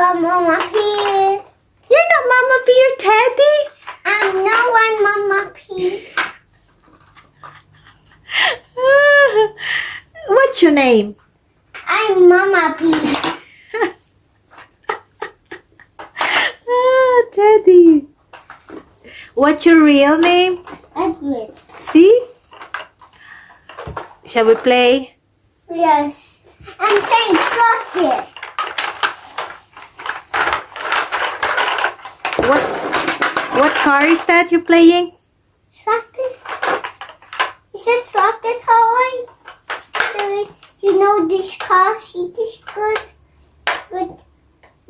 are Mama P. You're not Mama P, you're Teddy. I'm no one Mama P. What's your name? I'm Mama P. Teddy. What's your real name? Edwin. See? Shall we play? Yes. I'm playing soccer. What car is that you're playing? Soccer. It's a soccer toy. You know this car seat is good, but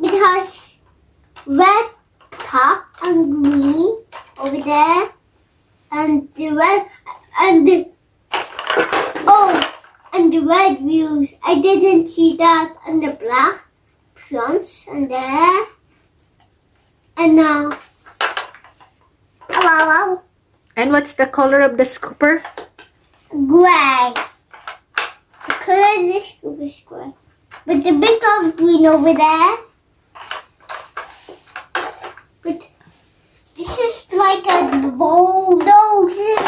it has red top and green over there, and the red and the red wheels. I didn't see that, and the black fronts and there, and now. Wow. And what's the color of the scooper? Gray. The color of this scoop is gray. But the big of green over there. But this is like a bulldozer.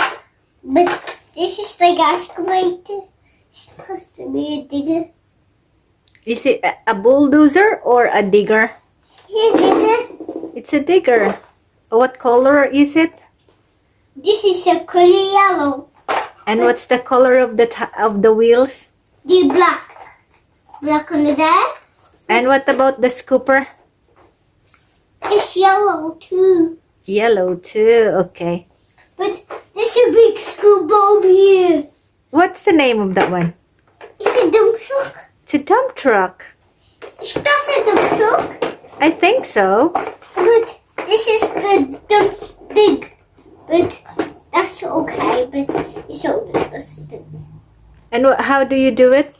But this is like excavator. It's supposed to be a digger. Is it a bulldozer or a digger? It's a digger. It's a digger. What color is it? This is a color yellow. And what's the color of the wheels? The black. Black under there. And what about the scooper? It's yellow too. Yellow too. Okay. But there's a big scoop over here. What's the name of that one? It's a dump truck. It's a dump truck. Is that a dump truck? I think so. But this is the dump big. But that's okay. But it's so disgusting. And how do you do it?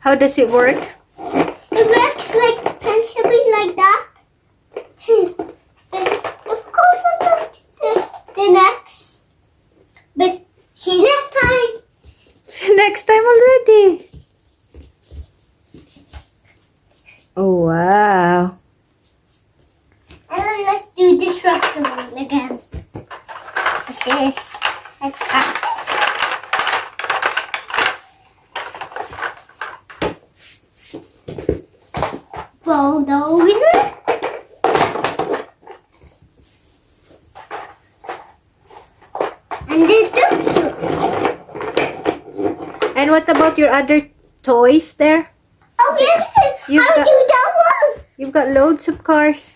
How does it work? It works like pencil like that. But of course I got the next. But see you next time. Next time already. Oh, wow. And then let's do this tractor one again. This is a tractor. Bulldozer. And the dump truck. And what about your other toys there? Oh yes, You've I'll got- do that one. You've got loads of cars.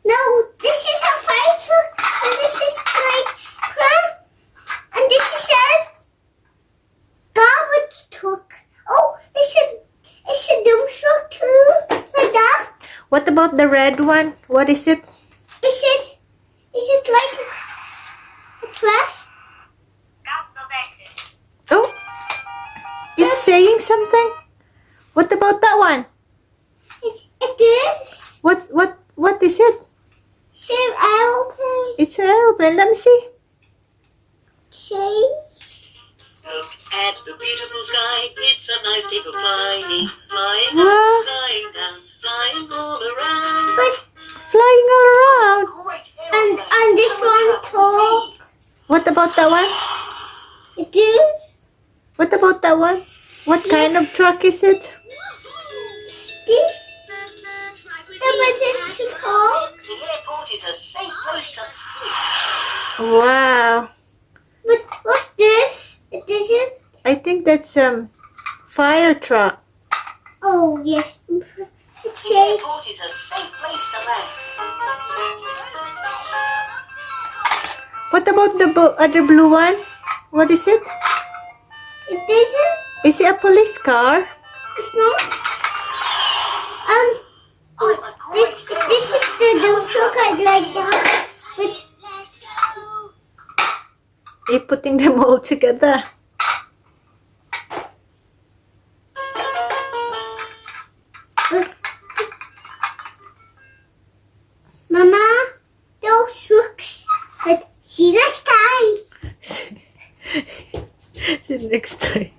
No, this is a fire truck, and this is like crap, and this is a garbage truck. Oh, it's a dump truck too, like that. What about the red one? What is it? Is it like a trash? Oh, it's saying something. What about that one? It is. What is it? It's an aeroplane. It's an aeroplane. Let me see. Change. Look at the beautiful sky. It's a nice day for flying. Flying Wow. up, flying down, flying all around. But Flying all around. Great and this one talk. What about that one? It is. What about that one? What kind of truck is it? Stick. But this is talk. The airport is a safe place to fly. Wow. But what's this? It isn't. I think that's fire truck. Oh yes. It The says. airport is a safe place to land. What about the other blue one? What is it? It isn't. Is it a police car? It's not. And I'm a great this is the dump truck I like that. Which You're putting them all together. Mama, those trucks. But see you next time. See you next time.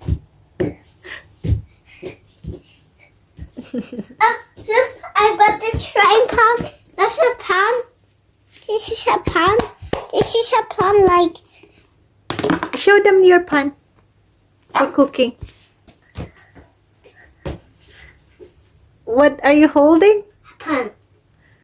Look, I I got the frying pan. That's a pan. This is a pan. This is a pan like Show them your pan for cooking. What are you holding? a pan.